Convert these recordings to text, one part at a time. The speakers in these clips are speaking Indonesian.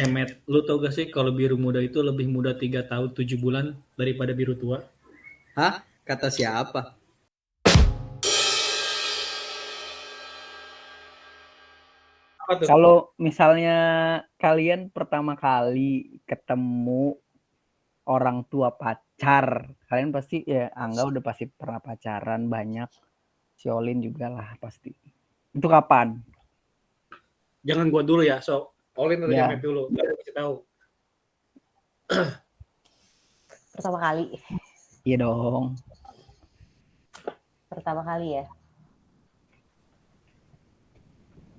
Met, lu tau gak sih kalau biru muda itu lebih muda 3 tahun 7 bulan daripada biru tua? Hah? Kata siapa? Apa tuh? Kalau misalnya kalian pertama kali ketemu orang tua pacar, kalian pasti ya Angga udah pasti pernah pacaran banyak, si Olin juga lah pasti. Itu kapan? Jangan gua dulu ya, so Olin atau Ya. Met dulu, biar kasih tahu. Pertama kali. Iya dong. Pertama kali ya.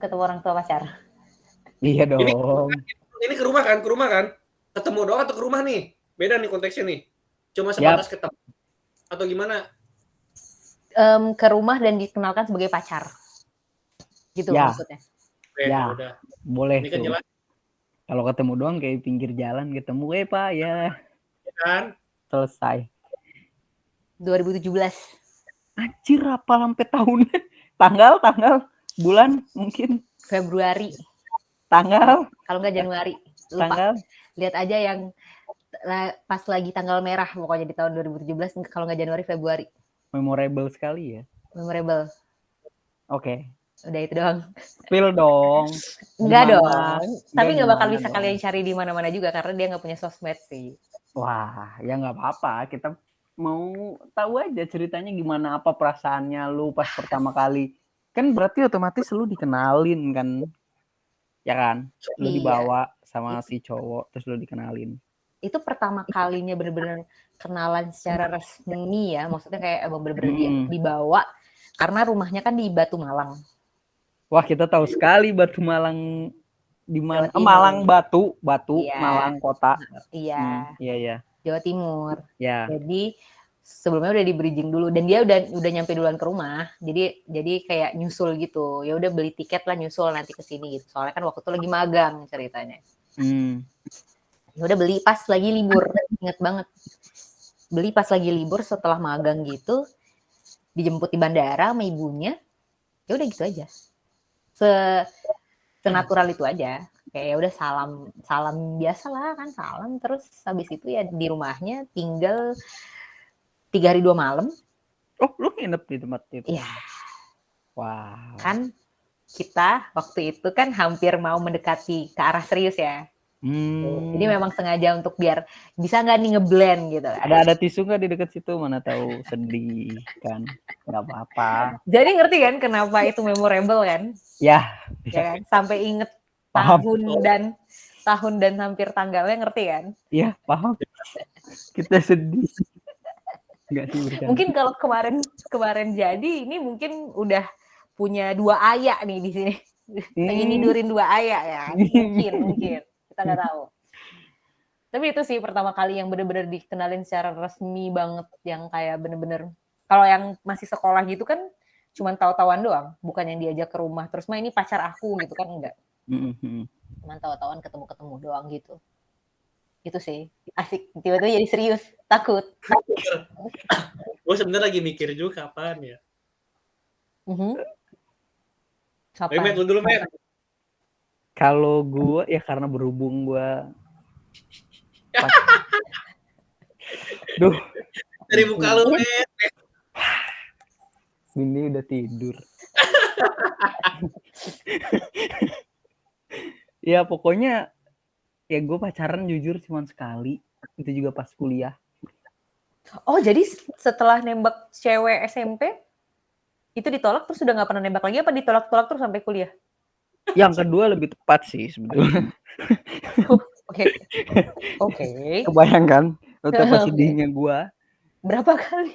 Ketemu orang tua pacar. Iya dong. Ini ke rumah kan? Ke rumah kan? Ketemu doang atau ke rumah nih? Beda nih konteksnya nih. Cuma sebatas ketemu atau gimana? Ke rumah dan dikenalkan sebagai pacar. Gitu Ya. maksudnya. Ya. Udah. Boleh Ini kan tuh. jelas Kalau ketemu doang kayak pinggir jalan ketemu, Pak ya. kan? Selesai. 2017. Anjir, apa sampai tahunnya? Tanggal, bulan mungkin. Februari. Tanggal. Kalau nggak Januari. Lupa. Tanggal. Lihat aja yang pas lagi tanggal merah pokoknya di tahun 2017. Kalau nggak Januari, Februari. Memorable sekali ya. Memorable. Oke. Udah itu doang. Spill dong. Enggak Gimana? dong. Tapi nggak bakal bisa dong? kalian cari di mana-mana juga karena dia nggak punya sosmed sih. Wah, ya nggak apa-apa. Kita mau tahu aja ceritanya gimana, apa perasaannya lu pas pertama kali. Kan berarti otomatis lu dikenalin kan? Ya kan? Lu dibawa sama si cowok terus lu dikenalin. Itu pertama kalinya bener-bener kenalan secara resmi ya. Maksudnya kayak bener-bener dia dibawa karena rumahnya kan di Batu Malang. Wah, kita tahu sekali Batu Malang di mana? Malang Batu, iya. Malang kota. Iya. Iya. Jawa Timur. Ya. Jadi sebelumnya udah di bridging dulu dan dia udah nyampe duluan ke rumah. Jadi kayak nyusul gitu. Ya udah beli tiket lah nyusul nanti ke sini gitu. Soalnya kan waktu itu lagi magang ceritanya. Ya udah beli pas lagi libur. Ingat banget. Beli pas lagi libur setelah magang gitu. Dijemput di bandara sama ibunya. Ya udah gitu aja. Senatural itu aja. Kayak ya udah salam biasa lah kan, salam. Terus habis itu ya di rumahnya tinggal 3 hari 2 malam. Oh, lu nginep di tempat itu? Iya. Wow. Kan kita waktu itu kan hampir mau mendekati ke arah serius ya. Jadi memang sengaja untuk biar bisa nggak nih ngeblend gitu. Ada tisu nggak di dekat situ? Mana tahu sedih kan? Nggak apa-apa. Jadi ngerti kan kenapa itu memorable kan? Ya kan? Sampai inget tahun dan hampir tanggalnya, ngerti kan? Iya, paham. Kita sedih. Enggak sih bercanda. Mungkin kalau kemarin jadi ini mungkin udah punya 2 ayak nih di sini. Pengen nidurin 2 ayak ya. Mungkin kita nggak tahu. Tapi itu sih pertama kali yang bener-bener dikenalin secara resmi banget, yang kayak bener-bener kalau yang masih sekolah gitu kan cuman tahu-tahuan doang, bukan yang diajak ke rumah terus ini pacar aku gitu kan, enggak. Cuman tahu-tahuan ketemu-ketemu doang gitu. Itu sih asik, tiba-tiba jadi serius, takut. Gue sebenarnya lagi mikir juga kapan ya. Kapan? Met, lu dulu Met. Kalau gue ya karena berhubung gue Duh. Dari muka lu Met. Ini udah tidur. Ya pokoknya ya gue pacaran jujur cuma sekali. Itu juga pas kuliah. Oh jadi setelah nembak cewek SMP itu ditolak terus udah nggak pernah nembak lagi, apa ditolak-tolak terus sampai kuliah? Yang kedua lebih tepat sih sebetulnya. Oke. Kebayangkan betapa sedihnya gue. Berapa kali?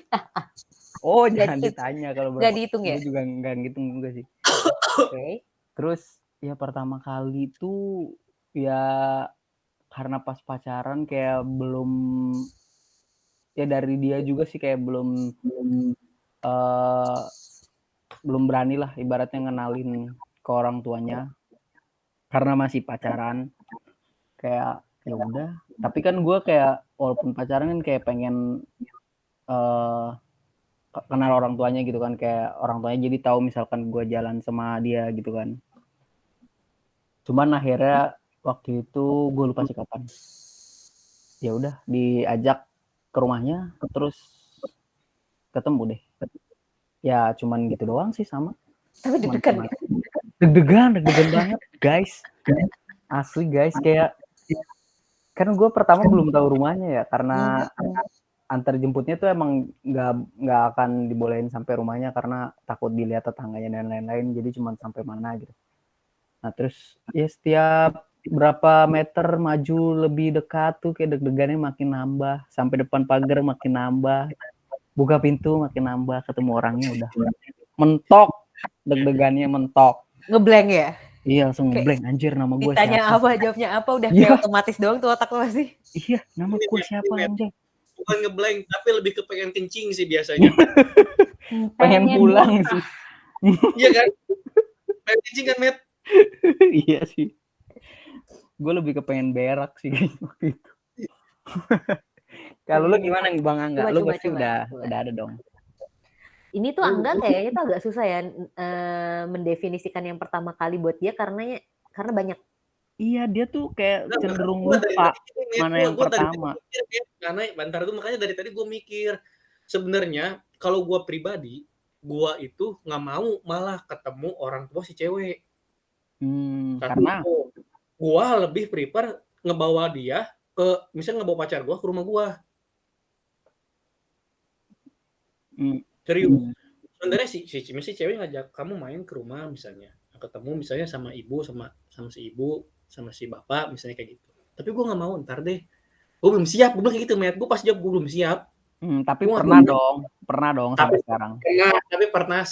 Oh jangan ditanya kalau berapa. Gak dihitung ya? Gue juga nggak ngitung juga sih. Oke. Terus ya pertama kali tuh ya karena pas pacaran kayak belum, ya dari dia juga sih kayak belum berani lah ibaratnya ngenalin ke orang tuanya karena masih pacaran. Kayak ya udah, tapi kan gue kayak walaupun pacaran kan kayak pengen kenal orang tuanya gitu kan, kayak orang tuanya jadi tahu misalkan gue jalan sama dia gitu kan. Cuman akhirnya waktu itu gue lupa sih kapan. Ya udah diajak ke rumahnya terus ketemu deh. Ya cuman gitu doang sih sama. Tapi Cuman deg-degan sama. ya? Deg-degan banget guys. Asli guys, kayak kan gue pertama belum tahu rumahnya ya karena antar jemputnya tuh emang nggak akan dibolehin sampai rumahnya karena takut dilihat tetangganya dan lain-lain, jadi cuma sampai mana gitu. Nah terus ya setiap berapa meter maju lebih dekat tuh kayak deg-degannya makin nambah, sampai depan pagar makin nambah, buka pintu makin nambah, ketemu orangnya udah mentok, deg-degannya mentok. Ngeblank ya? Iya langsung Kayak blank, anjir nama gue ditanya siapa? apa, jawabnya apa, udah Iya. kayak otomatis doang tuh otak lo pasti. Iya nama gue siapa anjir? Bukan ngeblank, tapi lebih ke pengen kencing sih biasanya. Pengen pulang sih. Iya kan? Pengen kencing kan, Met? Iya sih. Gue lebih ke pengen berak sih waktu itu. Kalau lu gimana Bang Angga? Lu pasti udah ada dong. Ini tuh Angga kayaknya tuh agak susah ya mendefinisikan yang pertama kali buat dia karena banyak. Iya, dia tuh kayak cenderung lupa mana yang pertama. Karena bentar tuh makanya dari tadi gue mikir sebenarnya kalau gue pribadi gue itu nggak mau malah ketemu orang tua si cewek. Karena gue lebih prefer ngebawa dia ke misalnya ngebawa pacar gue ke rumah gue. Serius. Sebenarnya si cewek ngajak kamu main ke rumah misalnya, ketemu misalnya sama ibu sama si ibu sama si bapak misalnya kayak gitu. Tapi gue nggak mau, ntar deh. Gue belum siap, gue bilang kayak gitu, Met. Gue pas jawab gue belum siap. Tapi pernah dong sampai sekarang. Tapi pernah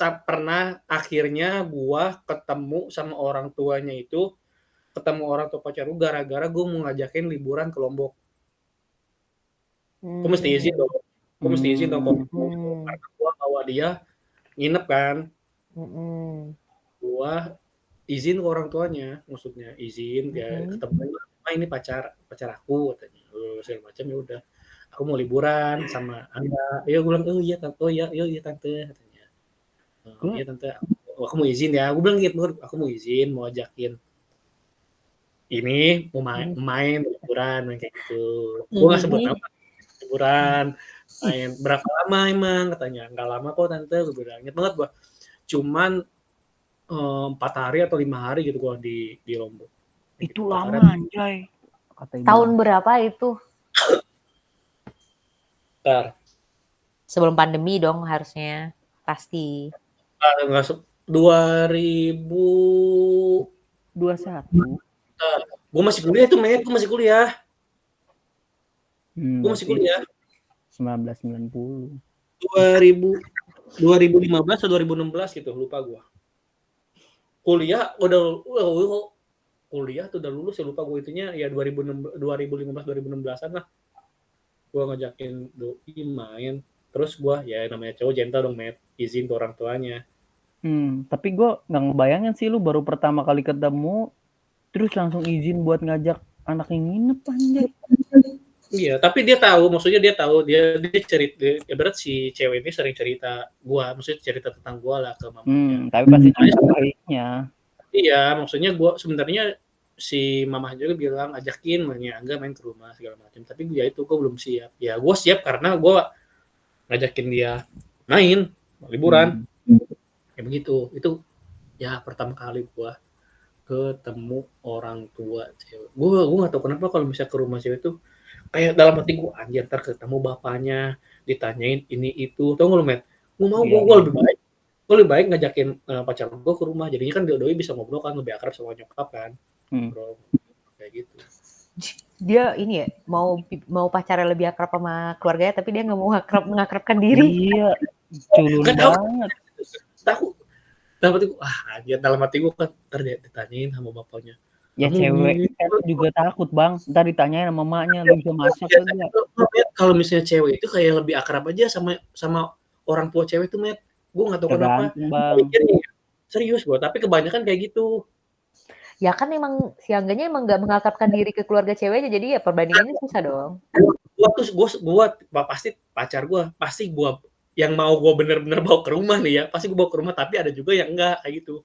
akhirnya gue ketemu sama orang tuanya itu, ketemu orang tua pacar gue gara-gara gue mau ngajakin liburan ke Lombok. Gue mesti izin dong. Karena gue bawa dia nginep kan. Gue izin ke orang tuanya, maksudnya izin dia ketemu, ini pacar aku katanya. Segala macam ya udah. Aku mau liburan sama Anda. Ya gue bilang, oh iya tante katanya. Iya tante, aku mau izin ya. Gue bilang gitu, aku mau izin, mau ajakin ini mau main liburan kayak gitu. Gue nggak sebut nama liburan. Main berapa lama emang katanya? Nggak lama kok tante, gue bilang. Ingat banget gue. Cuman 4 hari atau 5 hari gitu gue di Lombok. Itu lama anjay. Tahun berapa itu? Bentar. Sebelum pandemi dong harusnya. Pasti. 2021. Gue masih kuliah tuh, Met. Gue masih kuliah. 1990. 2015 atau 2016 gitu, lupa gue. Kuliah tuh udah lulus ya, lupa gue itunya ya 2015-2016an lah. Gue ngajakin doi main, terus gue ya namanya cowok gentle dong, Met, izin ke orang tuanya. Tapi gue nggak ngebayangin sih lu baru pertama kali ketemu terus langsung izin buat ngajak anak yang nginep anjay. Iya, tapi dia tahu, maksudnya dia cerita, ibarat si cewek ini sering cerita gua, maksudnya cerita tentang gua lah ke mamanya. Tapi pasti cerita baiknya. Iya, maksudnya gua sebenarnya si mama juga bilang ajakin Angga main ke rumah segala macam, tapi ya itu gua belum siap. Ya gua siap karena gua ngajakin dia main liburan. Ya begitu. Itu ya pertama kali gua ketemu orang tua cewek. Gua nggak tahu kenapa kalau misalnya ke rumah cewek itu kayak dalam hati gue anjir, ntar ketemu bapaknya ditanyain ini itu, tau gak lu, Met? Gue lebih baik ngajakin pacar gue ke rumah, jadinya kan doi bisa ngobrol kan, lebih akrab sama nyokap kan. Bro, kayak gitu. Dia ini ya mau pacarnya lebih akrab sama keluarganya, tapi dia nggak mau mengakrabkan diri. Iya, culun banget. Takut. Dalam hati gue kan ntar ditanyain sama bapaknya. Ya cewek kan juga takut, Bang. Ntar ditanyain sama mamanya, lu bisa masak enggak? Kalau misalnya cewek itu kayak lebih akrab aja sama orang tua cewek tuh, Met. Gue nggak tahu kenapa. Serius gue, tapi kebanyakan kayak gitu. Ya kan emang si Angganya emang nggak mengakrabkan diri ke keluarga ceweknya, jadi ya perbandingannya susah dong. Gue pasti pacar gue, pasti gue yang mau gue bener-bener bawa ke rumah nih ya, pasti gue bawa ke rumah, tapi ada juga yang enggak kayak gitu.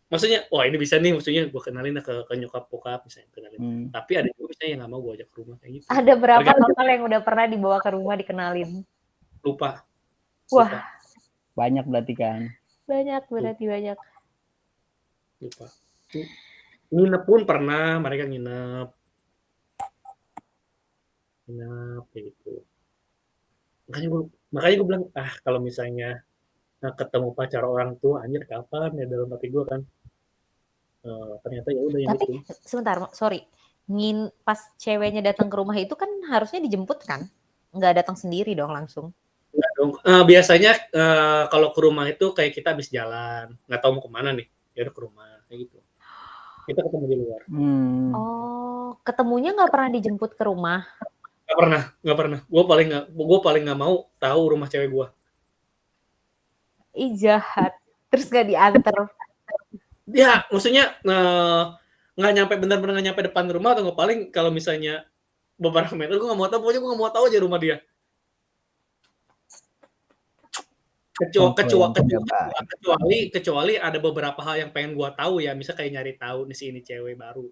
maksudnya wah ini bisa nih, maksudnya gue kenalin ke nyokap bokap misalnya kenalin. Tapi ada juga misalnya yang nggak mau gue ajak ke rumah kayak gitu. Ada berapa Tergantung. total yang udah pernah dibawa ke rumah dikenalin? Lupa. Wah, Banyak berarti kan. banyak berarti banyak. Lupa. Nginep pun pernah, mereka nginep kayak gitu. Makanya gue bilang kalau misalnya ketemu pacar orang tua anjir kapan ya dalam hati gue kan. Ternyata ya udah yang Tapi itu. sebentar, sorry. Pas ceweknya datang ke rumah itu kan harusnya dijemput kan? Nggak datang sendiri dong langsung. Enggak dong. Biasanya kalau ke rumah itu kayak kita habis jalan, nggak tahu mau kemana nih, ya udah ke rumah kayak gitu. Kita ketemu di luar. Oh, ketemunya nggak pernah dijemput ke rumah? Nggak pernah. Gue paling nggak mau tahu rumah cewek gue. Ih jahat. Terus nggak diantar. Ya, maksudnya nggak nyampe benar-benar nggak nyampe depan rumah atau nggak paling kalau misalnya beberapa meter gue nggak mau tahu, pokoknya gue nggak mau tahu aja rumah dia. Kecuali ada beberapa hal yang pengen gue tahu ya, misal kayak nyari tahu nih si ini cewek baru.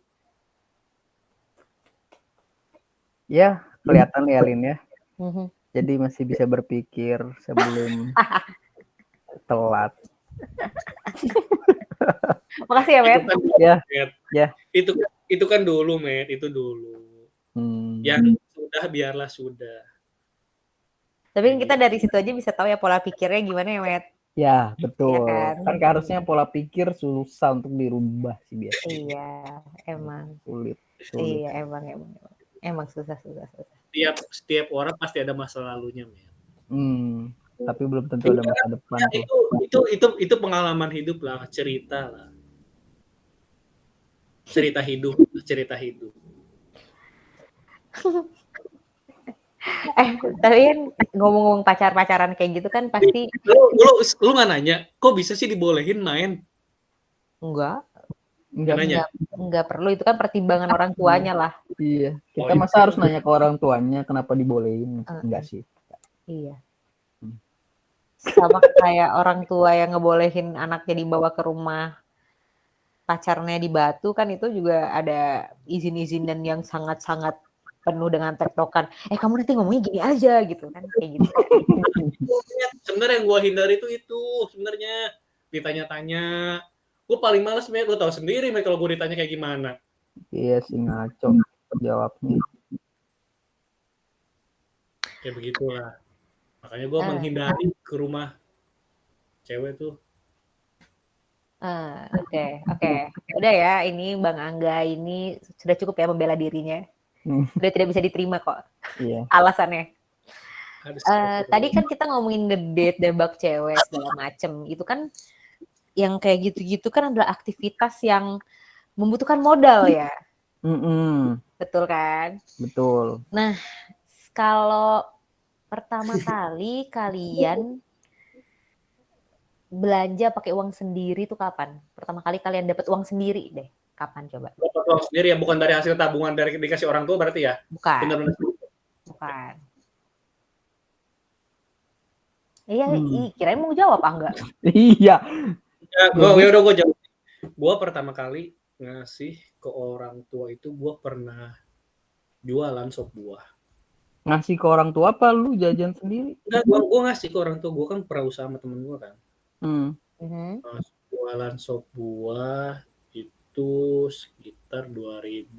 Ya, kelihatan ya Lin ya. Mhm. Jadi masih bisa berpikir sebelum telat. Makasih ya, Met. Ya. Itu kan dulu, Met. Itu dulu. Yang sudah biarlah sudah. Tapi kita dari situ aja bisa tahu ya pola pikirnya gimana ya, Met. Ya, betul. Ya kan? Harusnya pola pikir susah untuk dirubah sih biasanya. Iya, emang. Sulit. Iya, emang susah. Setiap orang pasti ada masa lalunya, Met. Tapi belum tentu ada masa depan tuh. Itu pengalaman hidup lah, cerita lah. Cerita hidup. Tapi kan ngomong-ngomong pacaran kayak gitu kan pasti lu nggak nanya, kok bisa sih dibolehin main? Enggak nanya. Enggak perlu, itu kan pertimbangan orang tuanya lah. Iya. Kita masa harus nanya ke orang tuanya kenapa dibolehin? Enggak sih. Iya. Sama kayak orang tua yang ngebolehin anaknya dibawa ke rumah pacarnya di Batu kan itu juga ada izin-izin dan yang sangat-sangat penuh dengan tektokan. Kamu nanti ngomongnya gini aja gitu kan, kayak gitu. Sebenarnya yang gue hindari itu sebenarnya ditanya-tanya. Gue paling males, Met. Lo tahu sendiri, Met, kalau gue ditanya kayak gimana. Iya sih, ngaco jawabnya. Kayak begitulah. Makanya gue menghindari ke rumah cewek tuh. Oke. Udah ya, ini Bang Angga ini sudah cukup ya membela dirinya. Sudah tidak bisa diterima kok. Iya. Alasannya. Tadi kan kita ngomongin ngedate, debak cewek segala macem. Itu kan yang kayak gitu-gitu kan adalah aktivitas yang membutuhkan modal ya. Betul kan? Betul. Nah, kalau pertama kali kalian belanja pakai uang sendiri itu kapan? Pertama kali kalian dapat uang sendiri deh. Kapan coba? Dapat uang sendiri ya, bukan dari hasil tabungan dari dikasih orang tua berarti ya? Bukan. Benar-benar. Bukan. Iya, kirain mau jawab enggak? Iya. Gue jawab. Gue pertama kali ngasih ke orang tua itu gue pernah jualan sop buah. Ngasih ke orang tua apa lu jajan sendiri? Enggak, gue ngasih ke orang tua. Gue kan pernah usaha sama temen gue kan. Jualan sop buah itu sekitar 2000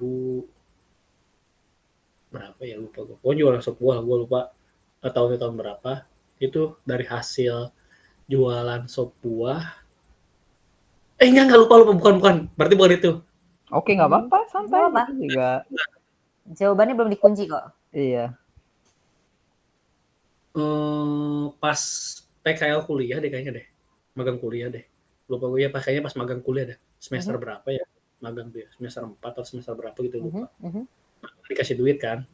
berapa ya, lupa gue. Gue jualan sop buah, gue lupa tahun berapa. Itu dari hasil jualan sop buah. Enggak lupa, bukan. Berarti bukan itu. Oke, nggak apa-apa, santai juga. Jawabannya belum dikunci kok. Iya. Pas PKL kuliah deh kayaknya deh. Magang kuliah deh. Lupa gue ya, kayaknya pas magang kuliah deh. Semester berapa ya? Magang dia. Semester 4 atau semester berapa gitu lupa. Dikasih duit kan.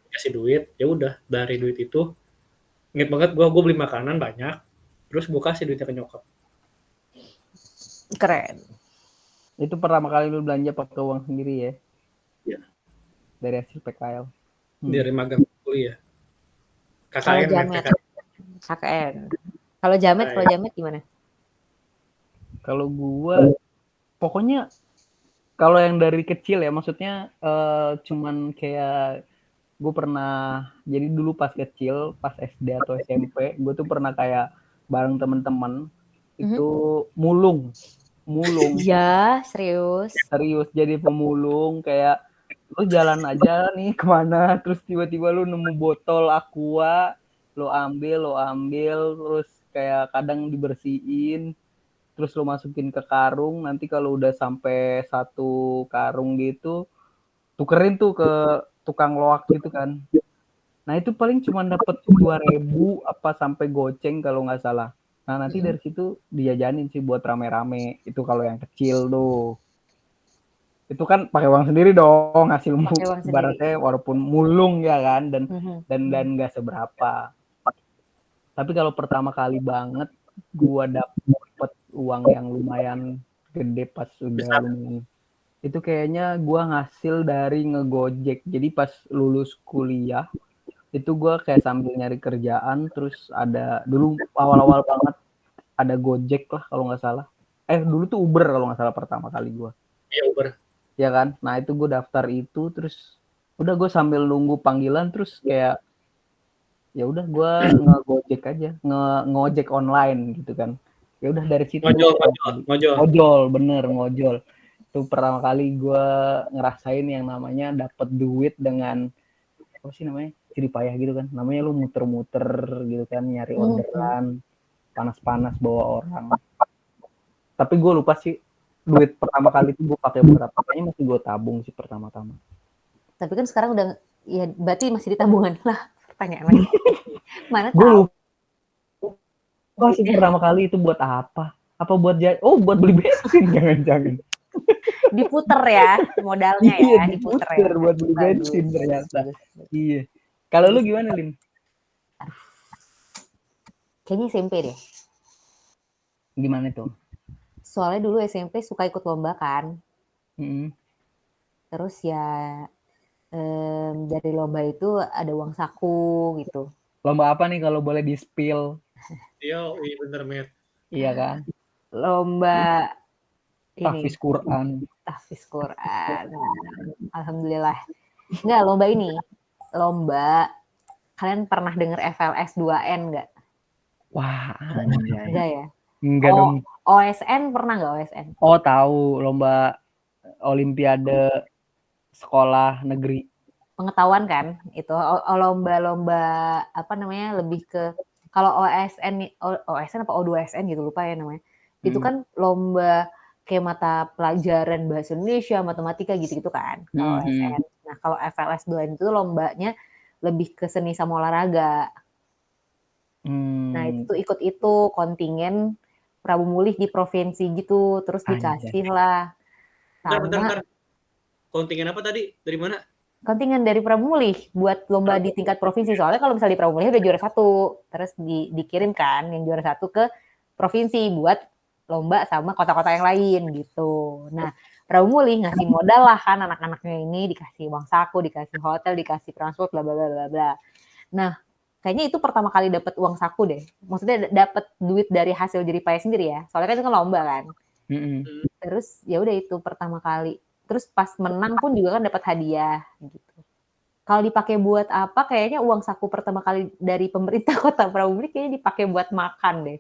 Dikasih duit, ya udah dari duit itu inget banget gue beli makanan banyak, terus gue kasih duitnya ke nyokap. Keren. Itu pertama kali lu belanja pakai uang sendiri ya? Iya. Dari hasil PKL. Dari magang kuliah. KKN. Kalau Jamet gimana? Kalau gua pokoknya kalau yang dari kecil ya, maksudnya cuman kayak gue pernah, jadi dulu pas kecil, pas SD atau SMP, gue tuh pernah kayak bareng temen-temen itu mulung Ya, serius. serius, jadi pemulung. Kayak lu jalan aja nih kemana, terus tiba-tiba lu nemu botol aqua, lu ambil, terus kayak kadang dibersihin, terus lu masukin ke karung. Nanti kalau udah sampai 1 karung gitu, tukerin tuh ke tukang loak gitu kan. Nah itu paling cuma dapat 2.000 apa sampai goceng kalau nggak salah. Nah nanti dari situ dijajanin sih buat rame-rame. Itu kalau yang kecil tuh. Itu kan pakai uang sendiri dong hasilmu. Pakai uang sendiri. Ibaratnya walaupun mulung ya kan, dan Mhm. nggak seberapa. Tapi kalau pertama kali banget gua dapet uang yang lumayan gede pas udah lumayan, itu kayaknya gua ngasil dari ngegojek. Jadi pas lulus kuliah itu gue kayak sambil nyari kerjaan, terus ada dulu awal-awal banget ada Gojek lah kalau nggak salah. Dulu tuh Uber kalau nggak salah pertama kali gue. Iya Uber. Ya kan? Nah itu gue daftar itu, terus udah gue sambil nunggu panggilan, terus kayak ya udah gue ngegojek aja, ngojek online gitu kan. Ya udah dari situ ngojol, bener ngojol. Itu pertama kali gue ngerasain yang namanya dapat duit dengan apa sih namanya, jeripayah gitu kan, namanya lu muter-muter gitu kan, nyari orderan, panas-panas bawa orang. Tapi gue lupa sih duit pertama kali itu gue pakai berapa, kayaknya masih gue tabung sih pertama-tama. Tapi kan sekarang udah, ya berarti masih di tabungan lah. Pertanyaan lagi. Mana Gue tahu? lupa sih pertama kali itu buat apa buat buat beli bensin, jangan-jangan. Diputer ya modalnya ya, diputer ya. Buat beli bensin ternyata. Iya. Kalau lu gimana, Lin? Kayaknya SMP deh. Gimana tuh? Soalnya dulu SMP suka ikut lomba kan. Terus ya dari lomba itu ada uang saku gitu. Lomba apa nih kalau boleh di-spill? Iya, bener Mer. Iya kan? Lomba ini. Tahfiz Quran. Alhamdulillah. Enggak, lomba ini. Lomba, kalian pernah dengar FLS 2N enggak? Wah, enggak ya? Enggak dong. OSN pernah enggak OSN? Oh, tahu, lomba olimpiade sekolah negeri. Pengetahuan kan? Itu lomba-lomba apa namanya? Lebih ke kalau OSN apa O2SN gitu, lupa ya namanya. Itu kan lomba kayak mata pelajaran bahasa Indonesia, matematika gitu-gitu kan, kalau OSN. Nah, kalau FLS 2N itu lombanya lebih ke seni sama olahraga. Nah, itu ikut itu kontingen Prabu Mulih di provinsi gitu, terus dikasih lah. Bentar. Kontingen apa tadi? Dari mana? Kontingen dari Prabu Mulih buat lomba di tingkat provinsi. Soalnya kalau misalnya di Prabu Mulih udah juara 1, terus dikirim kan yang juara 1 ke provinsi buat lomba sama kota-kota yang lain gitu. Nah, Prabu Mulih ngasih modal lah kan anak-anaknya ini, dikasih uang saku, dikasih hotel, dikasih transport, bla bla bla bla. Nah, kayaknya itu pertama kali dapat uang saku deh. Maksudnya dapat duit dari hasil jeripaya sendiri ya. Soalnya kan itu kan lomba kan. Terus ya udah itu pertama kali. Terus pas menang pun juga kan dapat hadiah gitu. Kalau dipakai buat apa? Kayaknya uang saku pertama kali dari pemerintah Kota Prabu Mulih kayaknya dipakai buat makan deh.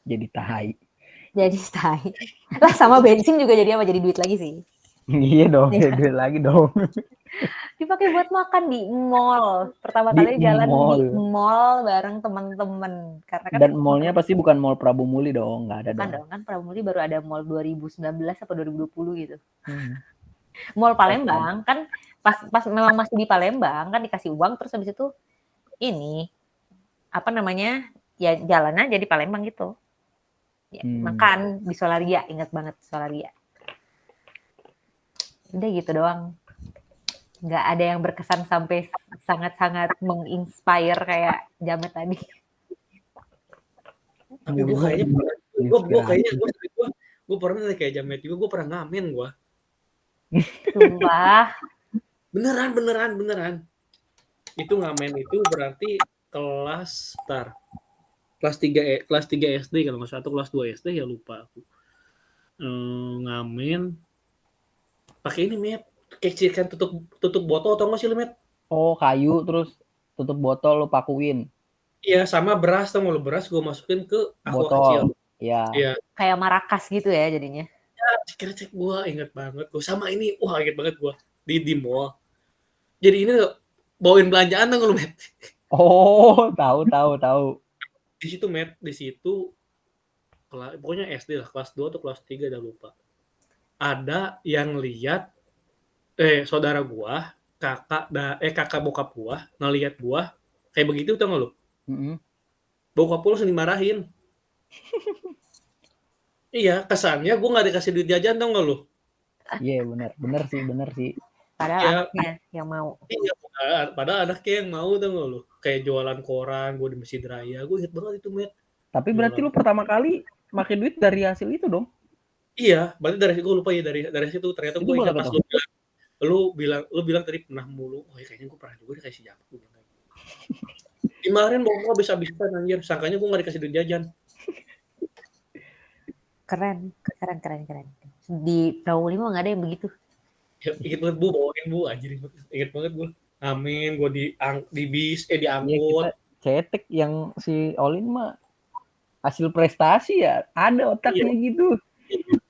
Jadi tai. Lah sama bensin juga jadi apa? Jadi duit lagi sih. Iya dong, jadi duit lagi dong. Dipakai buat makan di mall. Pertama kali jalan di mall bareng teman-teman. Karena kan dan mallnya pasti bukan mall Prabu Mulih dong, nggak ada dong. Kan Prabu Mulih baru ada mall 2019 atau 2020 gitu. Mall Palembang kan pas memang masih di Palembang kan dikasih uang, terus habis itu ini apa namanya ya jalan aja di Palembang gitu. Ya, makan di Solaria, ingat banget Solaria. Udah gitu doang. Nggak ada yang berkesan sampai sangat-sangat menginspire kayak Jamet tadi. Tapi gue pernah kayak Jamet juga, gue pernah ngamen gue. Sumpah. Beneran. Itu ngamen itu berarti kelas kelas 3 SD kalau nggak salah, atau kelas 2 SD ya lupa aku. Ngamen pakai ini Met, kecikan tutup botol atau nggak sih lu Met? Oh, kayu terus tutup botol lu pakuin. Iya, sama beras, tau nggak lu, beras gue masukin ke aqua Botol. kecil. Iya. Iya. Kayak marakas gitu ya jadinya. Cek gue inget banget gue sama ini, wah inget banget gue di mall. Jadi ini bawain belanjaan tuh lu Met. Oh, tahu. Di situ Met, di situ pokoknya SD lah, kelas 2 atau kelas 3 udah lupa. Ada yang lihat saudara gua, kakak bokap gua ngelihat gua kayak begitu, tau nggak lu? Bokap gua langsung dimarahin. Iya, kesannya gua nggak dikasih duit jajan, tau nggak lu? Iya, bener sih. Padahal Iya. anaknya yang mau. Iya, padahal anaknya yang mau, tau nggak lu? Kayak jualan koran, gua di Masjid Raya, gua inget banget itu Met. Tapi berarti lu pertama kali pakai duit dari hasil itu dong? Iya, berarti dari situ gua lupa ya, dari situ ternyata Itu gua ingat berapa pas tuh? lu bilang tadi pernah mulu. Oh ya, kayaknya gua pernah juga dikasih jam. Kemarin bawa habis-habisan anjir, sangkanya gua nggak dikasih duit jajan. Keren. Di Pramuka mah nggak ada yang begitu. Ya, inget banget Bu, bawain Bu, anjir inget banget gua. Amin, gua di bis, Iya, diangkut. kita cetek yang si Olin mah hasil prestasi ya, ada otaknya gitu.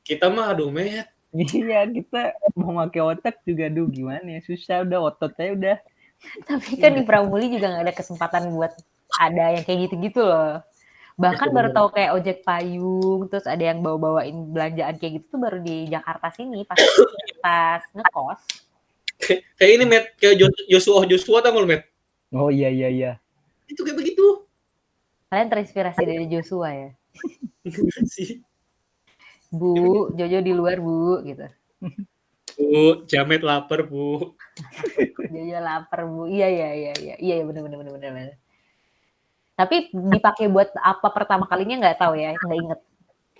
Kita mah aduh Met. Iya, kita mau pakai otak juga aduh gimana ya, susah udah ototnya udah. Tapi kan di Pramuka juga nggak ada kesempatan buat ada yang kayak gitu-gitu loh. Bahkan baru tahu kayak ojek payung, terus ada yang bawa-bawain belanjaan kayak gitu tuh baru di Jakarta sini pas ngekos. Kayak ini Met, kayak Joshua tau nggak lu Met? Oh iya. Itu kayak begitu. Kalian terinspirasi dari Joshua ya? Sih. Bu, Jojo di luar Bu, gitu. Bu, Jamet lapar Bu. Jojo lapar Bu. Iya benar. Tapi dipakai buat apa pertama kalinya nggak tahu ya, nggak inget.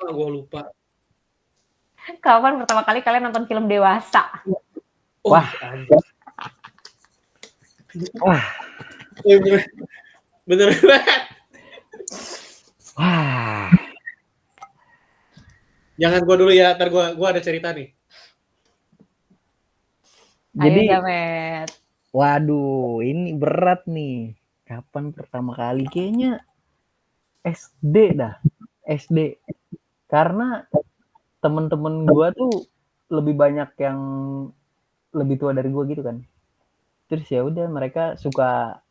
Wah, gue lupa. Kapan pertama kali kalian nonton film dewasa? Wah. Wah. Bener banget. Wah. Jangan gue dulu ya, ntar gue ada cerita nih. Jadi, Jamet. waduh, ini berat nih. Kapan pertama kali? Kayaknya SD dah. SD. Karena temen-temen gue tuh lebih banyak yang lebih tua dari gue gitu kan. Terus ya udah mereka suka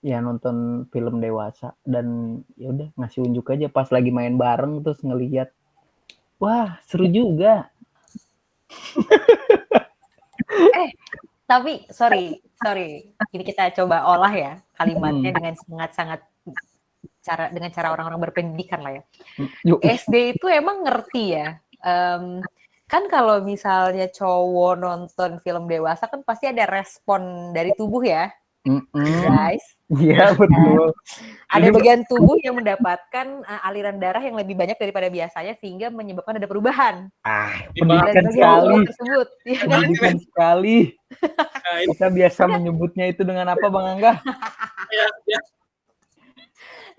ya nonton film dewasa dan ya udah ngasih unjuk aja pas lagi main bareng terus ngelihat. Wah, seru juga. Tapi sorry. Ini kita coba olah ya kalimatnya dengan sangat dengan cara orang-orang berpendidikan lah ya. SD itu emang ngerti ya. Kan kalau misalnya cowok nonton film dewasa kan pasti ada respon dari tubuh ya, guys. Iya betul. Ada bagian tubuh yang mendapatkan aliran darah yang lebih banyak daripada biasanya sehingga menyebabkan ada perubahan. Pendidikan sekali. Tersebut, ya kan? Pendidikan sekali. Kita biasa menyebutnya itu dengan apa, Bang Angga?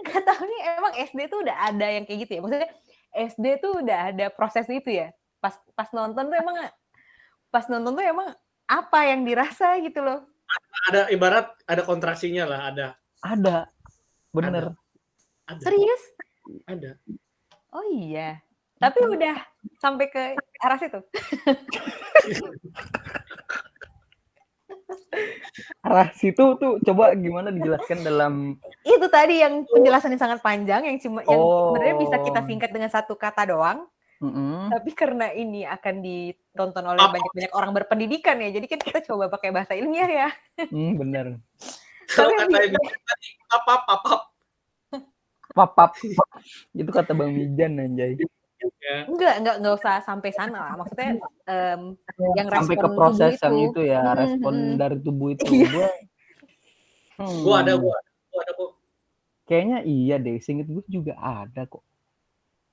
Gak tahu nih, emang SD tuh udah ada yang kayak gitu ya. Maksudnya SD tuh udah ada proses itu ya. Pas nonton tuh emang apa yang dirasa gitu loh. Ada ibarat ada kontraksinya lah, ada. Ada. Bener. Ada. Serius? Ada. Oh iya. Tapi udah sampai ke arah situ. Arah situ tuh coba gimana dijelaskan dalam itu tadi yang penjelasannya sangat panjang yang sebenarnya bisa kita singkat dengan satu kata doang. Tapi karena ini akan ditonton oleh banyak orang berpendidikan ya, jadi kan kita coba pakai bahasa ilmiah ya. Bener. Kalau kata tadi papap. Itu kata Bang Mijan anjay. Ya. Enggak usah sampai sana lah. Maksudnya yang sampai ke proses yang itu ya, respon dari tubuh itu. Gue ada kok. Kayaknya iya deh, seinget gue juga ada kok.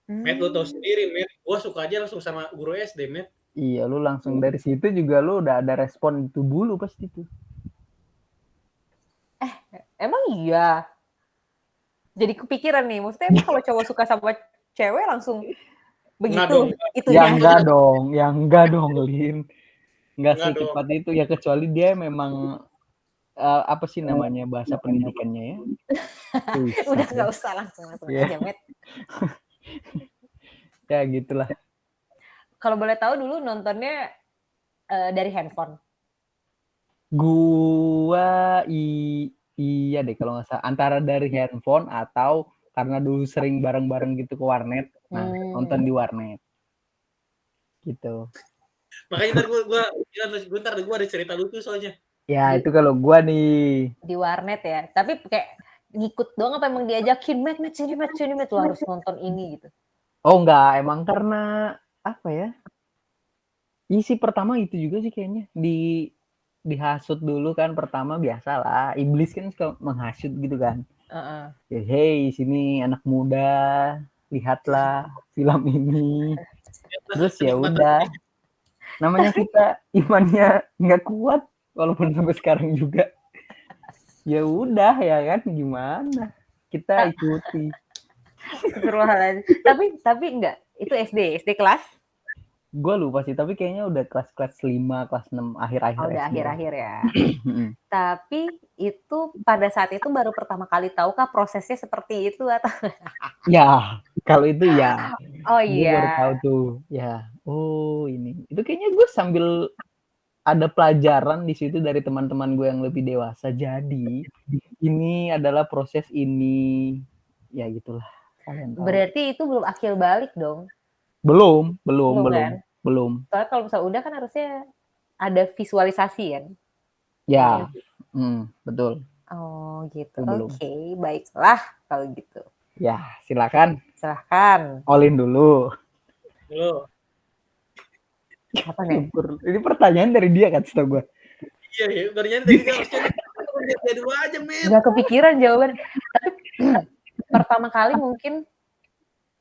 Met, lu tau sendiri, Met. Gue suka aja langsung sama guru SD, Met. Iya, lu langsung dari situ juga lu udah ada respon tubuh lu pasti tuh. Emang iya? Jadi kepikiran nih, maksudnya emang kalau cowok suka sama cewek langsung begitu dong. Ya itunya. enggak dong, Lin. Enggak Enggak dong. secepat itu ya, kecuali dia memang apa sih namanya bahasa pendidikannya ya? Udah Susah nggak ya. usah langsung Iya. aja, Met. Ya gitulah. Kalau boleh tahu dulu nontonnya dari handphone. Gua iya deh kalau nggak salah, antara dari handphone atau karena dulu sering bareng-bareng gitu ke warnet. Nah, nonton di warnet. Gitu. Makanya ntar gue ada cerita lucu soalnya. Ya, itu kalau gua nih. Di warnet ya. Tapi kayak ngikut doang apa emang diajakin, Met sini, lu harus nonton ini gitu. Oh enggak, emang karena apa ya? Isi pertama itu juga sih kayaknya dihasut dulu kan, pertama biasalah, iblis kan suka menghasut gitu kan. Ya, hey sini anak muda, lihatlah film ini. Terus ya udah, namanya kita imannya nggak kuat walaupun sampai sekarang juga. Ya udah ya kan, gimana kita ikuti. Tapi enggak, itu SD kelas. Gue lupa sih, tapi kayaknya udah kelas 5, kelas 6, akhir-akhir udah SD. akhir-akhir ya. Tapi itu pada saat itu baru pertama kali tahu kah prosesnya seperti itu atau? Ya, kalau itu ya. Oh Gue baru tahu iya. tuh. Ya, oh ini. Itu kayaknya gue sambil ada pelajaran di situ dari teman-teman gue yang lebih dewasa. Jadi ini adalah proses ini. Ya gitulah. Kalian tahu. Berarti itu belum akil balik dong. Belum. Kan? Soalnya kalau misalnya udah kan harusnya ada visualisasi kan? Ya, betul. Oh gitu. Belum. Oke, baiklah kalau gitu. Ya, silakan. Silahkan. Olin dulu. Halo. Apa nih? Ini pertanyaan dari dia kan, setahu gue. Iya, pertanyaan dari dia harusnya dia dulu aja, Met. Nggak kepikiran jawaban. Tapi pertama kali mungkin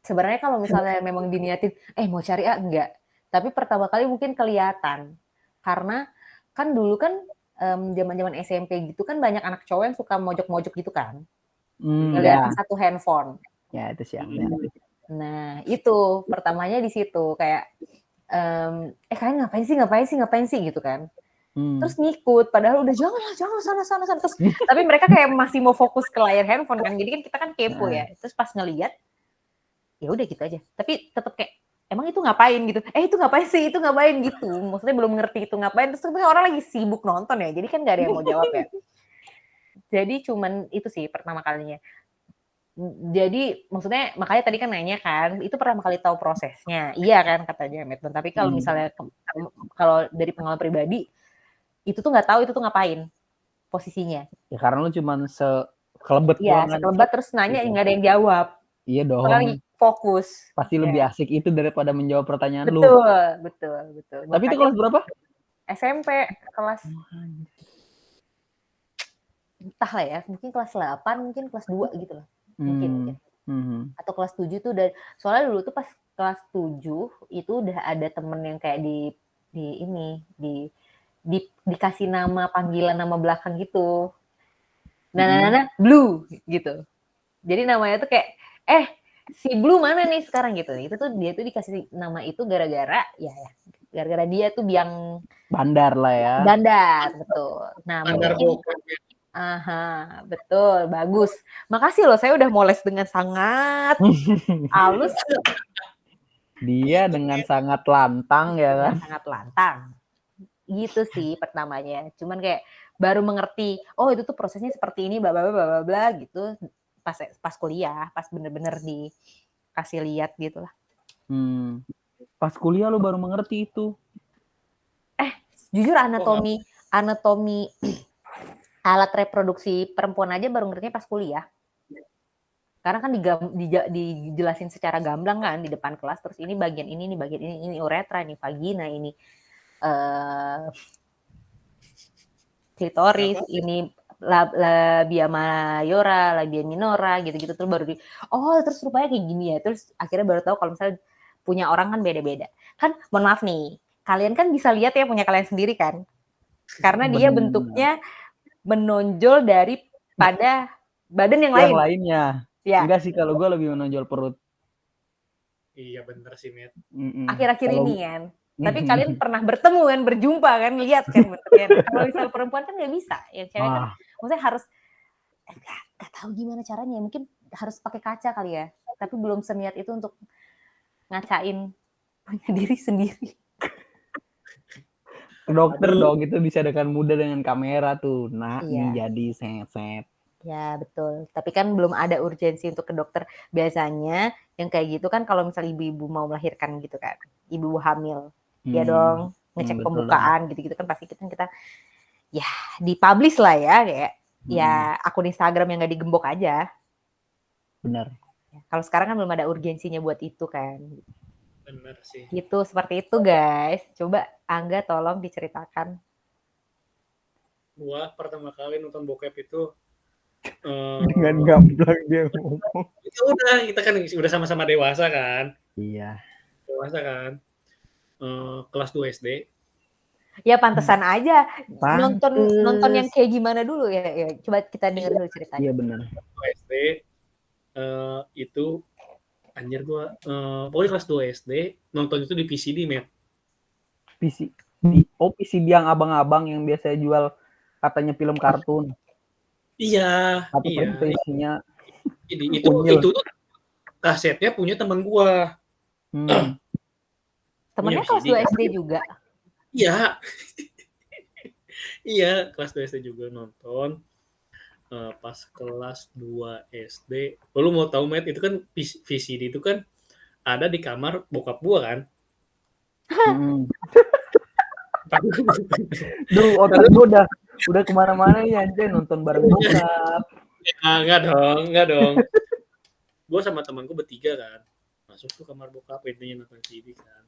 sebenarnya kalau misalnya memang diniatin, mau cari enggak. Tapi pertama kali mungkin kelihatan. Karena kan dulu kan zaman-zaman SMP gitu kan banyak anak cowok yang suka mojok-mojok gitu kan. Ngeliatin satu handphone. Ya, itu sih. Nah, itu pertamanya di situ kayak kalian ngapain sih gitu kan. Terus ngikut, padahal udah jangan sana. Terus, tapi mereka kayak masih mau fokus ke layar handphone kan. Jadi kan kita kan kepo ya. Terus pas ngeliat, ya udah gitu aja. Tapi tetap kayak emang itu ngapain gitu? Itu ngapain gitu. Maksudnya belum ngerti itu ngapain. Terus orang lagi sibuk nonton ya. Jadi kan nggak ada yang mau jawab ya. Jadi cuman itu sih pertama kalinya. Jadi maksudnya makanya tadi kan nanya kan, itu pertama kali tahu prosesnya. Iya kan katanya Medon. Tapi kalau misalnya kalau dari pengalaman pribadi, itu tuh nggak tahu itu tuh ngapain posisinya. Ya karena lu cuman sekelebet doang. Iya, sekelebet terus nanya nggak ada yang jawab. Iya dong. Lagi fokus. Pasti lebih asik itu daripada menjawab pertanyaan lu. Betul. Tapi makanya, itu kelas berapa? SMP kelas entah lah ya, mungkin kelas 8, mungkin kelas 2 gitu lah. Mungkin. Atau kelas 7 tuh udah, soalnya dulu tuh pas kelas 7 itu udah ada temen yang kayak dikasih nama panggilan nama belakang gitu. Nana Blue gitu. Jadi namanya tuh kayak si Blue mana nih sekarang gitu. Itu tuh dia tuh dikasih nama itu gara-gara dia tuh biang bandar lah ya. Bandar, betul. Nah, bandar bokep. Aha, betul, bagus. Makasih loh, saya udah moles dengan sangat halus. Dia dengan sangat lantang ya kan? Sangat lantang. Gitu sih pertamanya. Cuman kayak baru mengerti, oh itu tuh prosesnya seperti ini, bla bla bla bla gitu. Pas kuliah, pas bener-bener dikasih lihat gitu lah. Pas kuliah lo baru mengerti itu. Jujur anatomi alat reproduksi perempuan aja baru ngertinya pas kuliah. Karena kan dijelasin secara gamblang kan di depan kelas, terus ini bagian ini uretra, ini vagina, ini klitoris, ini labia mayora, labia minora, gitu-gitu. Terus baru terus rupanya kayak gini ya. Terus akhirnya baru tahu kalau misalnya punya orang kan beda-beda. Kan mohon maaf nih, kalian kan bisa lihat ya punya kalian sendiri kan. Karena dia bentuknya menonjol daripada badan yang lain. Lainnya. Ya, Enggak sih, kalau gue lebih menonjol perut. Iya bener sih, Met. akhir-akhir Kalau- ini kan. Tapi kalian pernah bertemu kan, berjumpa kan, lihat kan bentuknya. Kalau misal perempuan kan nggak bisa. Ya cewek kan, maksudnya harus nggak tahu gimana caranya. Mungkin harus pakai kaca kali ya. Tapi belum seniat itu untuk ngacain punya diri sendiri. ke dokter Aduh. dong, itu bisa dengan mudah dengan kamera tuh. Nah, Iya. ini jadi set. Ya betul. Tapi kan belum ada urgensi untuk ke dokter. Biasanya yang kayak gitu kan kalau misal ibu-ibu mau melahirkan gitu kan, ibu hamil, ya dong ngecek betul pembukaan gitu-gitu kan pasti kita ya dipublish lah ya kayak ya akun Instagram yang nggak digembok aja. Benar. Ya, kalau sekarang kan belum ada urgensinya buat itu kan. Bener sih. Gitu seperti itu guys. Coba Angga tolong diceritakan. Gua pertama kali nonton bokep itu Dengan gamblang dia ngomong. itu udah kita kan udah sama-sama dewasa kan. Iya. Dewasa kan. Kelas 2 SD. Ya pantesan aja Pantes. nonton yang kayak gimana dulu ya. Coba kita dengar dulu ceritanya. Iya benar. 2 SD itu anjir gua pokoknya kelas 2 SD nonton itu di VCD, Met. PCD yang abang-abang yang biasa jual katanya film kartun. Iya, Tapi iya. ternyata isinya Itu tuh kasetnya punya teman gua. Temennya punya kelas VCD. 2 SD juga. Iya. Iya, kelas 2 SD juga nonton. Pas kelas 2 SD. Lu mau tahu, Met, itu kan VCD itu kan ada di kamar bokap gua kan. Duh, otak gue udah kemana-mana ya anjay, nonton bareng bokap. Ya, enggak dong. Gue sama temanku bertiga kan. Masuk tuh kamar bokap, intinya nonton VCD kan.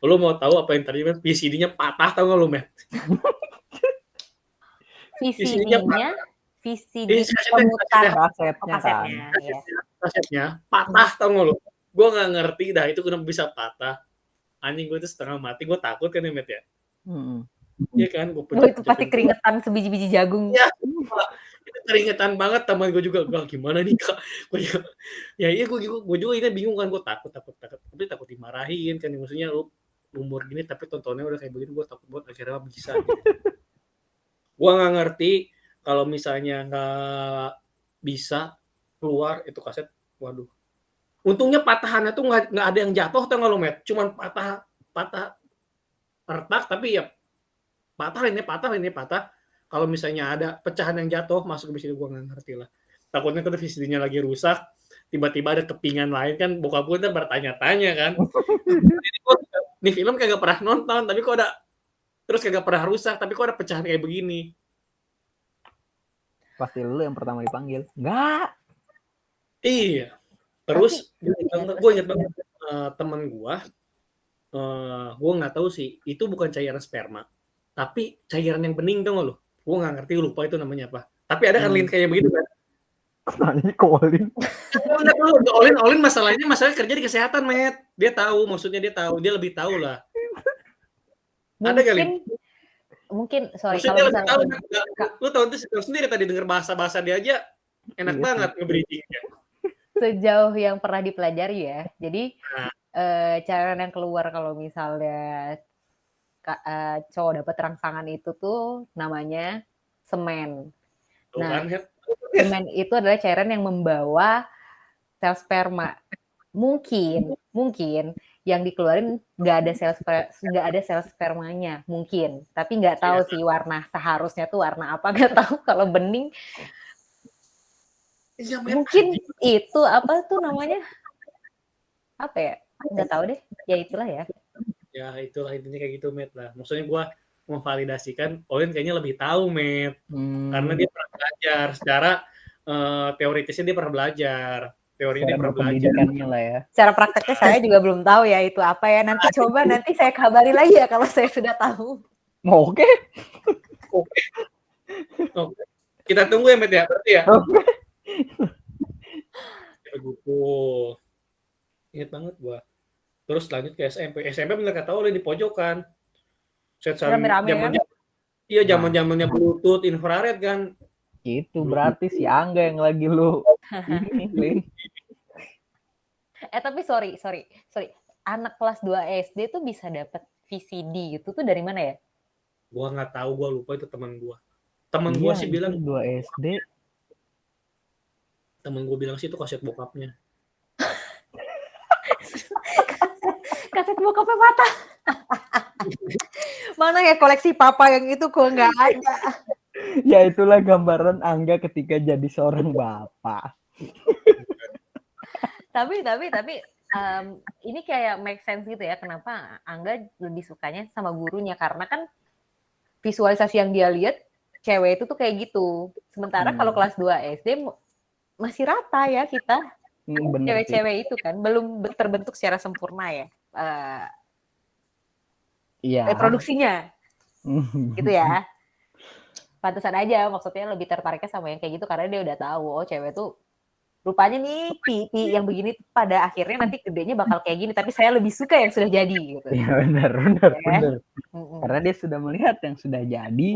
Lu mau tahu apa yang tadi, Met? VCD-nya patah, tau gak lu, Met? VCD pemutar kasetnya kan. Kasetnya patah, tau gak lu? Gue gak ngerti dah itu kenapa bisa patah. Anjing gue itu setengah mati, gue takut kan ya, Met ya. Iya kan, gue itu pasti keringetan sebiji-biji jagung. Iya, itu keringetan banget teman gue juga. Gue gimana nih kak? Gue juga ini bingung kan, gue takut, tapi takut dimarahin kan, maksudnya lu umur gini tapi tontonnya udah kayak begini, gue takut banget akhirnya bisa. Gitu. Gue nggak ngerti kalau misalnya nggak bisa keluar itu kaset, waduh. Untungnya patahannya tuh nggak ada yang jatuh, tau nggak lo, Met? Cuman patah retak, tapi ya patah. Kalau misalnya ada pecahan yang jatuh masuk ke sini, gue nggak ngerti lah. Takutnya kalau VCD-nya lagi rusak, tiba-tiba ada kepingan lain kan, bokap gue kan bertanya-tanya kan. Ini film kagak pernah nonton, tapi kok ada terus kagak pernah rusak, tapi kok ada pecahan kayak begini. Pasti lu yang pertama dipanggil. Enggak. Iya. Terus gue inget banget temen gue nggak tahu sih itu bukan cairan sperma, tapi cairan yang bening, tau nggak lo? Gue nggak ngerti, lupa itu namanya apa. Tapi ada kan link kayak begitu kan? Nanya ke Olin. Olin masalah kerja di kesehatan, Met. Dia tahu, maksudnya dia lebih tahu lah. Ada kali. Mungkin sorry maksudnya kalau misalnya lu tahu sendiri tadi denger bahasa dia enak banget nge-bridging-nya. Sejauh yang pernah dipelajari ya. Jadi cairan yang keluar kalau misalnya cowok dapat rangsangan itu tuh namanya semen. Nah, semen itu adalah cairan yang membawa sel sperma. Mungkin yang dikeluarin nggak ada sel spermanya, mungkin. Tapi nggak tahu sih warna, seharusnya tuh warna apa, nggak tahu. Kalau bening mungkin itu apa tuh namanya, apa ya, nggak tahu deh. Ya itulah ya. Ya itulah intinya kayak gitu, Met lah. Maksudnya gue memvalidasikan Olin kayaknya lebih tahu, Met, karena dia pernah belajar secara teoritisnya, dia pernah belajar teorinya, dia pernah belajar lah ya. Cara prakteknya saya juga belum tahu ya itu apa ya. Nanti saya kabari lagi ya kalau saya sudah tahu. Oke. Kita tunggu ya, Met ya, berarti ya. Begitu. Ingat banget gua. Terus lanjut ke SMP. SMP bener kata Olin di pojokan. Rame-rame kan? Iya, zaman-zamannya Bluetooth, infrared kan. Itu berarti si Angga yang lagi lu ini, Lin. Tapi sorry. Anak kelas 2 SD tuh bisa dapat VCD gitu tuh dari mana ya? Gua nggak tahu, gua lupa itu teman gua. Temen gua sih bilang, 2 SD. temen gua bilang sih itu kaset bokapnya. Kaset bokapnya patah. Mana ya koleksi papa yang itu kok nggak ada. Ya itulah gambaran Angga ketika jadi seorang bapak. Tapi ini kayak make sense gitu ya, kenapa Angga lebih sukanya sama gurunya, karena kan visualisasi yang dia lihat cewek itu tuh kayak gitu. Sementara kalau kelas 2 SD masih rata ya kita. Bener sih. Cewek-cewek itu kan belum terbentuk secara sempurna ya. Iya. Reproduksinya. Gitu ya. Pantesan aja maksudnya lebih tertariknya sama yang kayak gitu karena dia udah tahu oh cewek tuh rupanya nih pipi yang begini pada akhirnya nanti gedenya bakal kayak gini, tapi saya lebih suka yang sudah jadi gitu. Iya benar. Ya. Karena dia sudah melihat yang sudah jadi.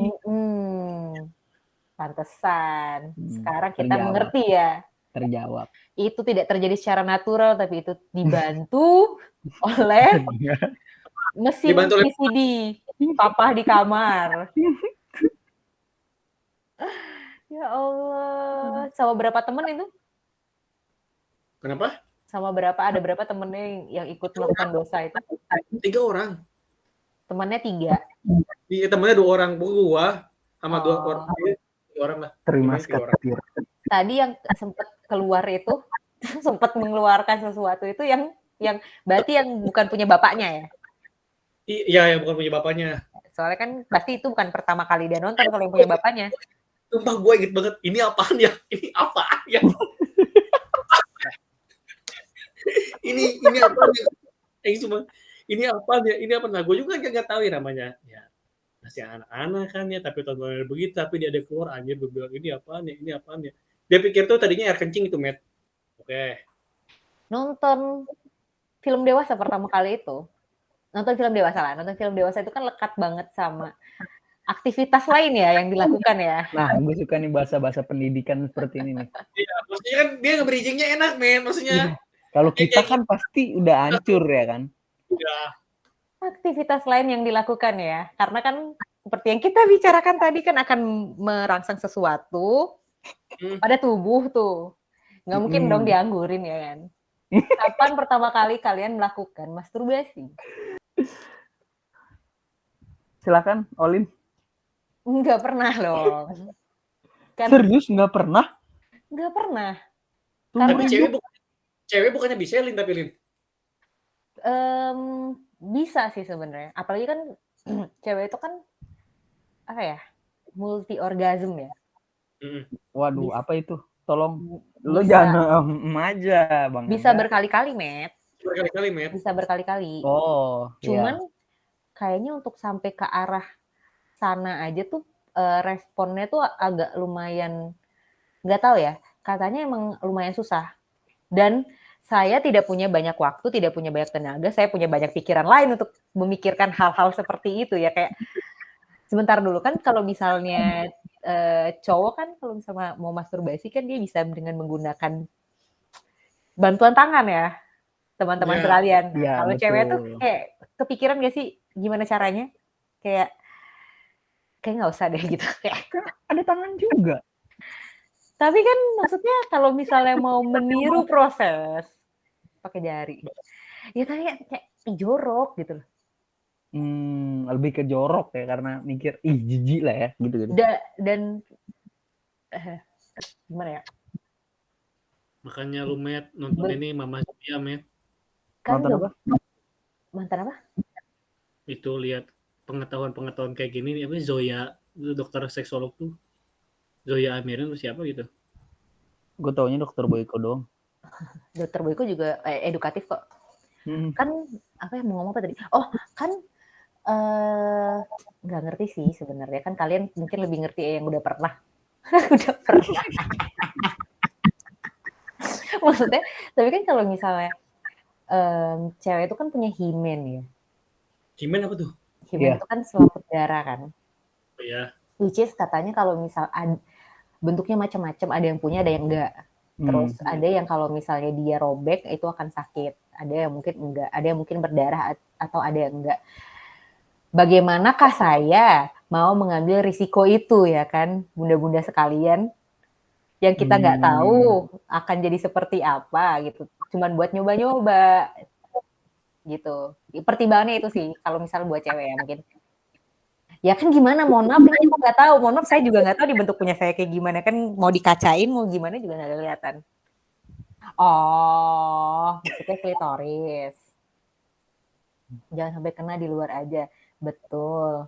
Pantesan. Sekarang kita Terjawab. mengerti ya. Terjawab. Itu tidak terjadi secara natural tapi itu dibantu oleh mesin VCD papa di kamar. Ya Allah, sama berapa temen itu? Kenapa? Sama ada berapa temennya yang ikut melakukan dosa itu? 3 orang. Temannya 3. Iya, temennya 2 orang, gua sama 2 orang. 3 orang lah. Terima kasih. Tadi yang sempat keluar itu sempat mengeluarkan sesuatu itu yang berarti yang bukan punya bapaknya ya? Iya, yang bukan punya bapaknya. Soalnya kan pasti itu bukan pertama kali dia nonton kalau yang punya bapaknya. Sumpah gue inget banget, ini apaan ya? Ini apaan ya? ini apaan ya? Cuma ini apaan ya? Ini apa? Nah, gue juga nggak tahu ya namanya. Ya, masih anak-anak kan ya, tapi tontonan begitu, tapi dia ada keluar anjir, gue bilang ini apaan ya? Ini apaan ya? Dia pikir tuh tadinya air kencing itu, Matt. Oke. Nonton film dewasa pertama kali itu. Nonton film dewasa itu kan lekat banget sama aktivitas lain ya yang dilakukan ya. Nah, gue suka nih bahasa-bahasa pendidikan seperti ini nih. Iya, maksudnya kan dia nge-bridging-nya enak, men. Maksudnya. Iya. Kalau kita kan pasti udah hancur ya kan. Iya. Aktivitas lain yang dilakukan ya. Karena kan seperti yang kita bicarakan tadi kan akan merangsang sesuatu pada tubuh tuh. Nggak mungkin dong dianggurin ya kan. Kapan pertama kali kalian melakukan masturbasi? Silakan, Olin. Nggak pernah loh. Kan, serius nggak pernah? Nggak pernah. Tapi cewek bukannya bisa Lin tapi Lin? Bisa sih sebenarnya. Apalagi kan cewek itu kan apa ya? Multi orgasm ya. Waduh, apa itu? Tolong lo jangan aja, Bang. Bisa berkali-kali, Matt. Bisa berkali-kali. Oh, cuman kayaknya untuk sampai ke arah sana aja tuh responnya tuh agak lumayan, nggak tahu ya. Katanya emang lumayan susah. Dan saya tidak punya banyak waktu, tidak punya banyak tenaga, saya punya banyak pikiran lain untuk memikirkan hal-hal seperti itu ya. Kayak sebentar dulu kan kalau misalnya cowok kan kalau misalnya mau masturbasi kan dia bisa dengan menggunakan bantuan tangan ya, teman-teman sekalian. Ya, kalau cewek tuh kayak kepikiran gak sih gimana caranya? Kayak nggak usah deh gitu. Ada tangan juga. Tapi kan maksudnya kalau misalnya mau meniru proses pakai jari, ya kayak jorok gitu loh. Lebih ke jorok ya karena mikir jijik lah ya gitu. Dan gimana ya? Makanya lu Matt nonton ini Mama Zoya Matt. Nonton apa? Mantan apa? Itu lihat pengetahuan kayak gini apa Zoya, dokter seksolog tuh. Zoya Amirin tuh siapa gitu? Gue taunya Dokter Boyko doang. Dokter Boyko juga edukatif kok. Kan apa yang mau ngomong apa tadi? Oh kan nggak ngerti sih sebenarnya, kan kalian mungkin lebih ngerti yang udah pernah. Maksudnya, tapi kan kalau misalnya cewek itu kan punya himen ya. Himen apa tuh? Himen itu kan selaput darah kan. Iya. Which is katanya kalau misal bentuknya macam-macam, ada yang punya, ada yang enggak. Terus ada yang kalau misalnya dia robek itu akan sakit, ada yang mungkin enggak, ada yang mungkin berdarah atau ada yang enggak. Bagaimanakah saya mau mengambil risiko itu ya kan, bunda-bunda sekalian, yang kita nggak tahu akan jadi seperti apa gitu, cuman buat nyoba-nyoba gitu. Pertimbangannya itu sih kalau misalnya buat cewek ya mungkin. Ya kan gimana, mohon maaf ini aku nggak tahu, mohon maaf saya juga nggak tahu di bentuk punya saya kayak gimana kan, mau dikacain mau gimana juga nggak kelihatan. Oh, maksudnya klitoris. Jangan sampai kena di luar aja. Betul.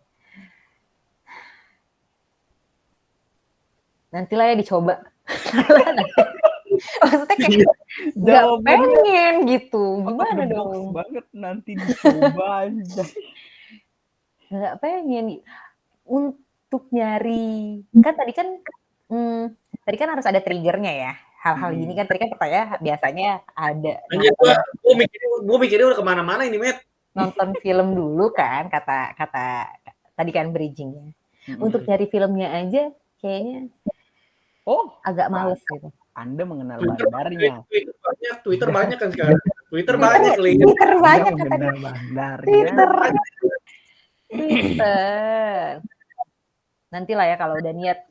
Nantilah ya dicoba. Maksudnya kayak nggak pengen gitu. Gimana dong? Banget nanti dicoba aja. Nggak pengen. Untuk nyari. Kan tadi kan harus ada triggernya ya. Hal-hal gini kan tadi kan pertanyaan biasanya ada. Anjir, gue mikirnya udah kemana-mana ini, Met. Nonton film dulu kan, kata tadi kan bridgingnya. Untuk nyari filmnya aja kayaknya agak males gitu. Anda mengenal bandarnya. Twitter banyak kan sekarang. Twitter banyak kali. Twitter banyak katanya. Twitter. Nantilah ya kalau udah niat.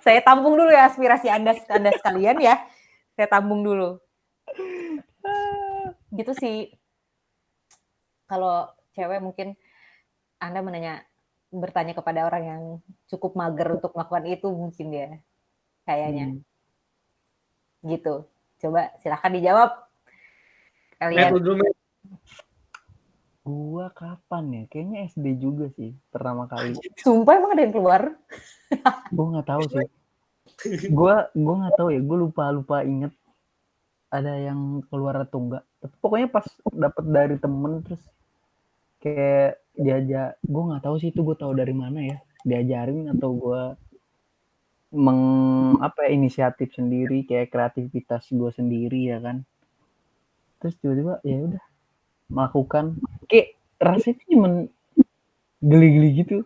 Saya tampung dulu ya aspirasi Anda sekalian ya. Saya tampung dulu. Gitu sih. Kalau cewek mungkin Anda bertanya kepada orang yang cukup mager untuk melakukan itu mungkin ya. Kayaknya. Gitu. Coba silakan dijawab. Kalian. Gua kapan ya? Kayaknya SD juga sih pertama kali. Sumpah emang ada yang keluar? Gua nggak tahu sih. Gua nggak tahu ya. Gua lupa inget ada yang keluar atau enggak. Tapi pokoknya pas dapet dari temen terus kayak diajak. Gua nggak tahu sih itu gua tahu dari mana ya. Diajarin atau gua inisiatif sendiri kayak kreativitas gua sendiri ya kan. Terus tiba-tiba ya udah melakukan kayak rasanya cuman geli-geli gitu.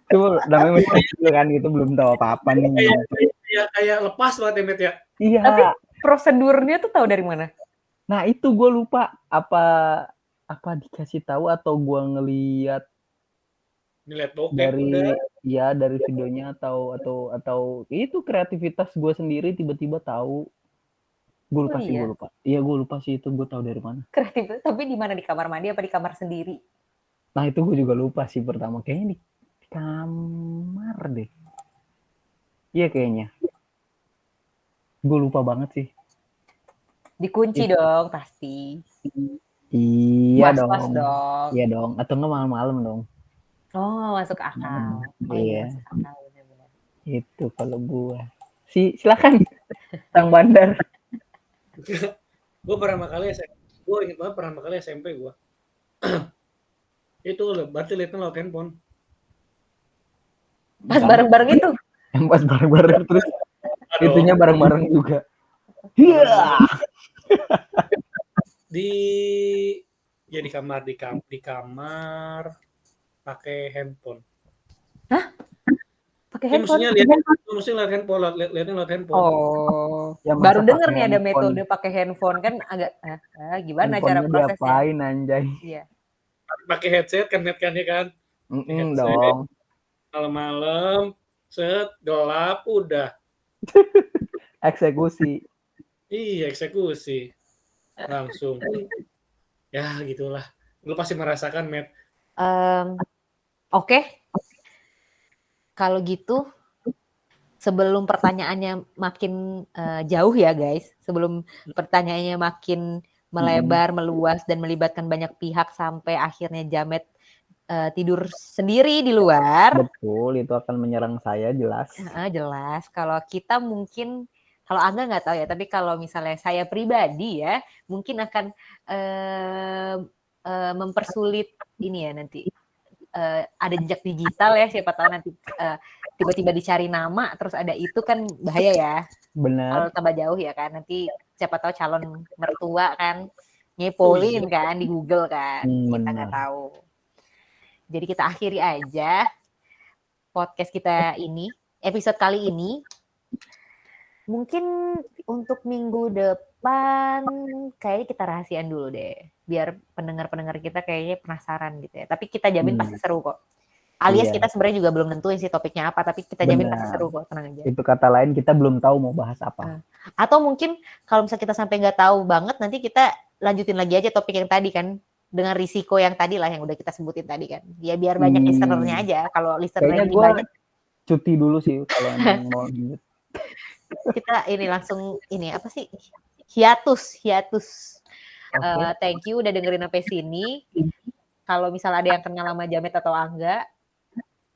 Itu namanya masih kecil kan gitu, belum tahu apa-apa nih. Kayak lepas banget ya, Met ya. Iya. Tapi prosedurnya tuh tahu dari mana? Nah itu gue lupa apa dikasih tahu atau gue ngeliat dari videonya atau itu kreativitas gue sendiri tiba-tiba tahu. Gue lupa. Iya gue lupa sih itu gue tahu dari mana. Kreatif, tapi di mana, di kamar mandi apa di kamar sendiri? Nah itu gue juga lupa sih pertama, kayaknya di kamar deh. Iya kayaknya. Gue lupa banget sih. Dikunci dong pasti. Iya dong. Iya dong. Atau nggak malam-malam dong. Oh masuk akal. Iya. Masuk akal, benar-benar. Itu kalau gue. Silakan. Sang Bandar. Gue pertama kali SMP gue. Itu berarti liatnya lewat handphone. Pas bareng-bareng itu. Yang pas bareng-bareng terus itunya bareng-bareng juga. Iya. Di kamar pakai handphone. Hah? Pakai handphone? Mesti lihatnya lewat handphone. Oh. Ya, baru denger nih ada metode pakai handphone kan agak gimana cara prosesnya? Diapain anjay? Iya. Pakai headset kan kan. Dong. Malam-malam gelap udah. Eksekusi. Iya, eksekusi. Langsung. Ya, gitulah. Lu pasti merasakan, Matt. Oke. Kalau gitu, sebelum pertanyaannya makin jauh ya, guys. Sebelum pertanyaannya makin melebar, meluas, dan melibatkan banyak pihak sampai akhirnya Jamet tidur sendiri di luar. Betul, itu akan menyerang saya, jelas. Jelas. Kalau kita mungkin, kalau Angga nggak tahu ya, tapi kalau misalnya saya pribadi ya, mungkin akan mempersulit ini ya nanti. Ada jejak digital ya, siapa tahu nanti tiba-tiba dicari nama, terus ada itu kan bahaya ya. Benar. Kalau tambah jauh ya kan, nanti siapa tahu calon mertua kan ngepolin kan di Google kan. Kita Benar. nggak tahu. Jadi kita akhiri aja podcast kita ini, episode kali ini. Mungkin untuk minggu depan kayaknya kita rahasiaan dulu deh. Biar pendengar-pendengar kita kayaknya penasaran gitu ya. Tapi kita jamin pasti seru kok. Alias kita sebenarnya juga belum nentuin sih topiknya apa, tapi kita jamin pasti seru kok, tenang aja. Itu kata lain kita belum tahu mau bahas apa. Atau mungkin kalau misalnya kita sampai nggak tahu banget, nanti kita lanjutin lagi aja topik yang tadi kan, dengan risiko yang tadi lah yang udah kita sebutin tadi kan. Ya biar banyak listenernya aja. Kalau listenernya Kayaknya gue banyak, cuti dulu sih kalau emang mau lanjut. kita ini langsung ini apa sih? Hiatus. Thank you udah dengerin sampai sini. Kalau misalnya ada yang kenal sama Jamet atau Angga,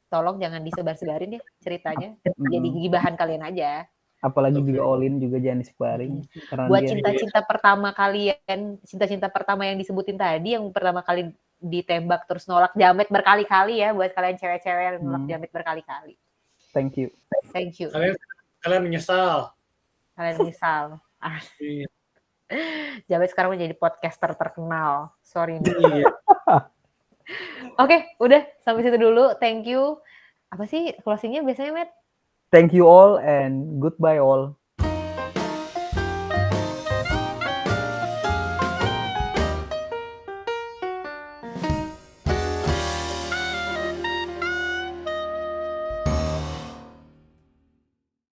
tolong jangan disebar-sebarin ya ceritanya. Jadi gibahan kalian aja. Apalagi juga Olin juga jangan disebarin. Buat cinta-cinta pertama kalian, cinta-cinta pertama yang disebutin tadi, yang pertama kali ditembak terus nolak Jamet berkali-kali ya, buat kalian cewek-cewek yang nolak Jamet berkali-kali. Thank you. Kalian menyesal. Jamet sekarang menjadi podcaster terkenal. Sorry nih. Iya. Oke, udah sampai situ dulu. Thank you. Apa sih closingnya biasanya, Matt? Thank you all and goodbye all.